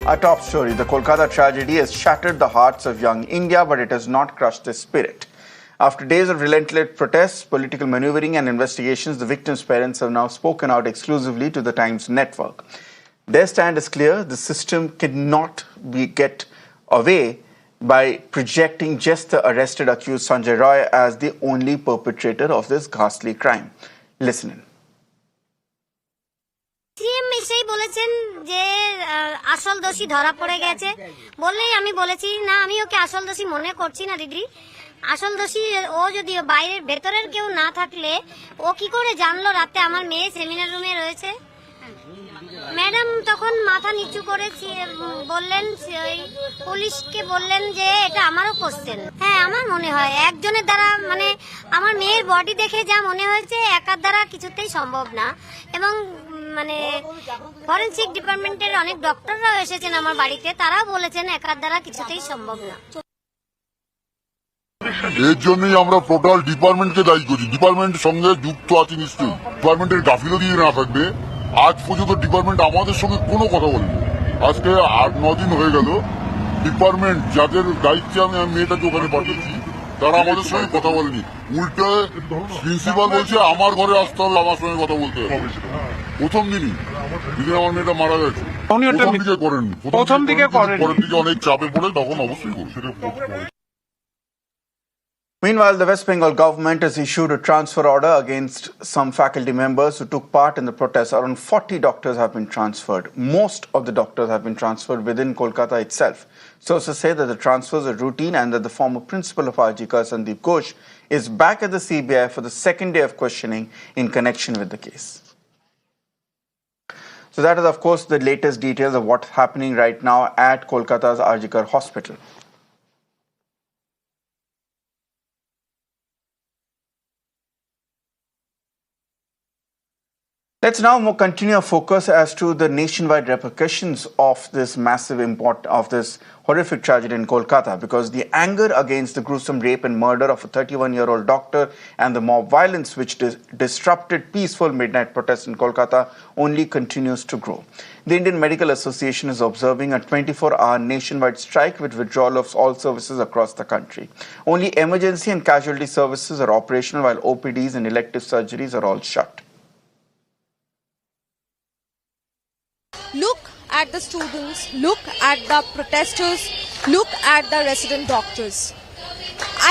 Our top story, the Kolkata tragedy has shattered the hearts of young India, but it has not crushed their spirit. After days of relentless protests, political maneuvering and investigations, the victims' parents have now spoken out exclusively to the Times network. Their stand is clear. The system cannot get away by projecting just the arrested accused Sanjay Roy as the only perpetrator of this ghastly crime. Listen in. সেই বলেছেন যে আসল দোষী ধরা পড়ে গেছে বললেই আমি বলেছি না আমি ওকে আসল দোষী মনে করছি না দিদি আসল দোষী ও যদি বাইরের ভেতরের কেউ না থাকলে ও কি করে জানলো রাতে আমার মেয়ে সেমিনার রুমে রয়েছে ম্যাডাম তখন মাথা নিচু করে বললেন পুলিশকে বললেন যে এটা আমারও কোশ্চেন হ্যাঁ আমার মনে হয় একজনের দ্বারা মানে আমার মেয়ের বডি দেখে যা মনে হয়েছে একার দ্বারা কিছুতেই সম্ভব না এবং মানে ফরেনসিক ডিপার্টমেন্টের অনেক ডক্টররাও এসেছেন আমার বাড়িতে তারাও বলেছেন একার দ্বারা কিছুতেই সম্ভব না এর জন্যই আমরা টোটাল ডিপার্টমেন্টকে দায়ী করছি ডিপার্টমেন্টের সঙ্গে যুক্ত আছে নিশ্চয়ই ডিপার্টমেন্টের গাফিলতি না থাকবে আজ পর্যন্ত ডিপার্টমেন্ট আমাদের সঙ্গে কোনো কথা বলেনি আজকে 8-9 দিন হয়ে গেল ডিপার্টমেন্ট যাদের দায়িত্বে আমি মেয়েটাকে ওখানে পাঠিয়েছি তারা আমাদের সঙ্গে কথা বলেনি উল্টে প্রিন্সিপাল বলছে আমার ঘরে আসতে হবে আমার সঙ্গে কথা বলতে হবে প্রথম দিনই দিদি আমার মেয়েটা মারা গেছে প্রথম দিকে করেন পরের দিকে অনেক চাপে পড়ে তখন অবশ্যই করছে Meanwhile, the West Bengal government has issued a transfer order against some faculty members who took part in the protests. Around 40 doctors have been transferred. Most of the doctors have been transferred within Kolkata itself. Sources say that the transfers are routine and that the former principal of RGK, Sandeep Ghosh, is back at the CBI for the second day of questioning in connection with the case. So that is, of course, the latest details of what's happening right now at Kolkata's RGK hospital. Let's now continue our focus as to the nationwide repercussions of this this horrific tragedy in Kolkata, because the anger against the gruesome rape and murder of a 31-year-old doctor and the mob violence which disrupted peaceful midnight protests in Kolkata only continues to grow. The Indian Medical Association is observing a 24-hour nationwide strike with withdrawal of all services across the country. Only emergency and casualty services are operational, while OPDs and elective surgeries are all shut. Look at the students, look at the protesters, look at the resident doctors.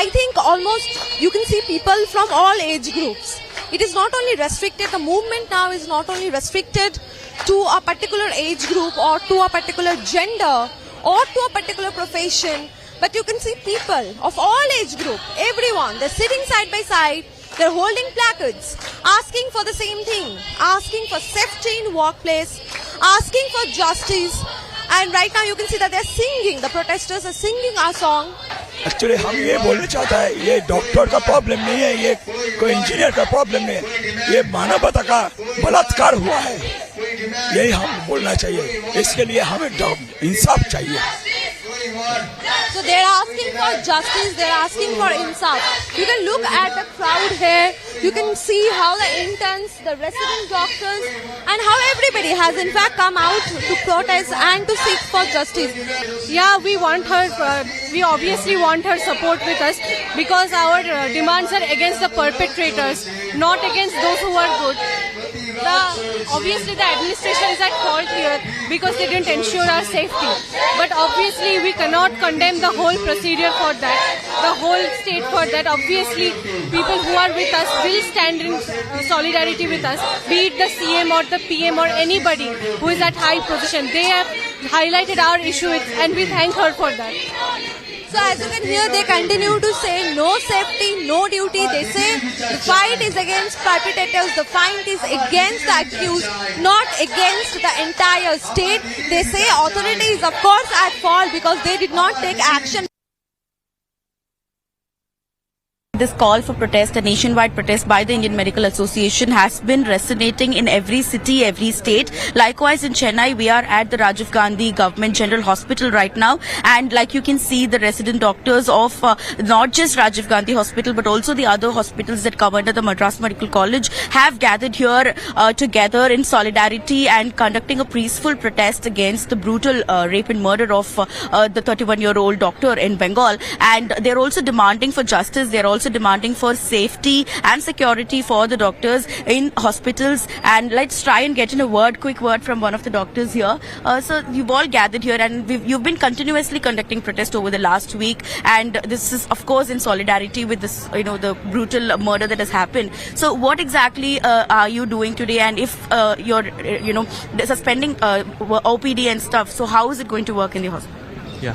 I think almost you can see people from all age groups. It is not only restricted, the movement now is not only restricted to a particular age group or to a particular gender or to a particular profession, but you can see people of all age group, everyone, they're sitting side by side, they're holding placards, asking for the same thing, asking for safety in workplace, asking for justice, and right now you can see that they're singing, the protesters are singing our song. Actually हम ये बोलना चाहता है ये doctor का problem नहीं है ये कोई इंजीनियर का प्रॉब्लम नहीं है ये मानवता का बलात्कार हुआ है यही हम बोलना चाहिए इसके लिए हमें इंसाफ चाहिए So they're asking for justice, they're asking for insaf. You can look at the crowd here, you can see how the interns, the resident doctors and how everybody has in fact come out to protest and to seek for justice. Yeah, we want her, we obviously want her support with us because our demands are against the perpetrators, not against those who are good. Obviously the administration is at fault here because they didn't ensure our safety. But obviously we cannot condemn the whole procedure for that, the whole state for that. Obviously people who are with us will stand in solidarity with us, be it the CM or the PM or anybody who is at high position. They have highlighted our issue and we thank her for that. So as you can hear, they continue to say no safety, no duty. They say the fight is against perpetrators, the fight is against the accused, not against the entire state. They say authority is of course at fault because they did not take action. This call for protest, a nationwide protest by the Indian Medical Association, has been resonating in every city, every state. Likewise, in Chennai, we are at the Rajiv Gandhi Government General Hospital right now. And like you can see, the resident doctors of not just Rajiv Gandhi Hospital, but also the other hospitals that come under the Madras Medical College have gathered here together in solidarity and conducting a peaceful protest against the brutal rape and murder of the 31-year-old doctor in Bengal. And they're also demanding for justice. They're also demanding for safety and security for the doctors in hospitals. And let's try and get in a quick word from one of the doctors here. So you've all gathered here, and you've been continuously conducting protest over the last week, and this is of course in solidarity with this, the brutal murder that has happened. So what exactly are you doing today? And if you're suspending OPD and stuff, so how is it going to work in the hospital? Yeah.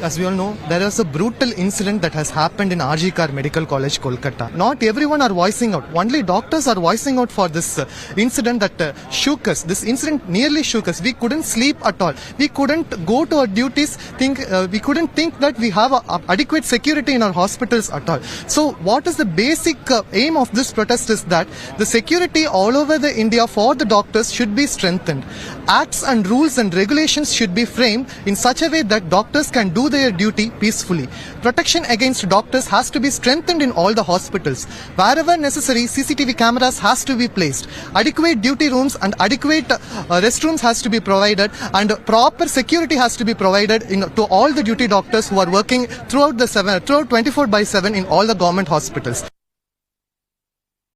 As we all know, there was a brutal incident that has happened in RG Kar Medical College, Kolkata. Not everyone are voicing out. Only doctors are voicing out for this incident that shook us. This incident nearly shook us. We couldn't sleep at all. We couldn't go to our duties. We couldn't think that we have adequate security in our hospitals at all. So what is the basic aim of this protest is that the security all over the India for the doctors should be strengthened. Acts and rules and regulations should be framed in such a way that doctors can do their duty peacefully. Protection against doctors has to be strengthened in all the hospitals. Wherever necessary, CCTV cameras has to be placed. Adequate duty rooms and adequate restrooms has to be provided, and proper security has to be provided to all the duty doctors who are working throughout 24/7 in all the government hospitals.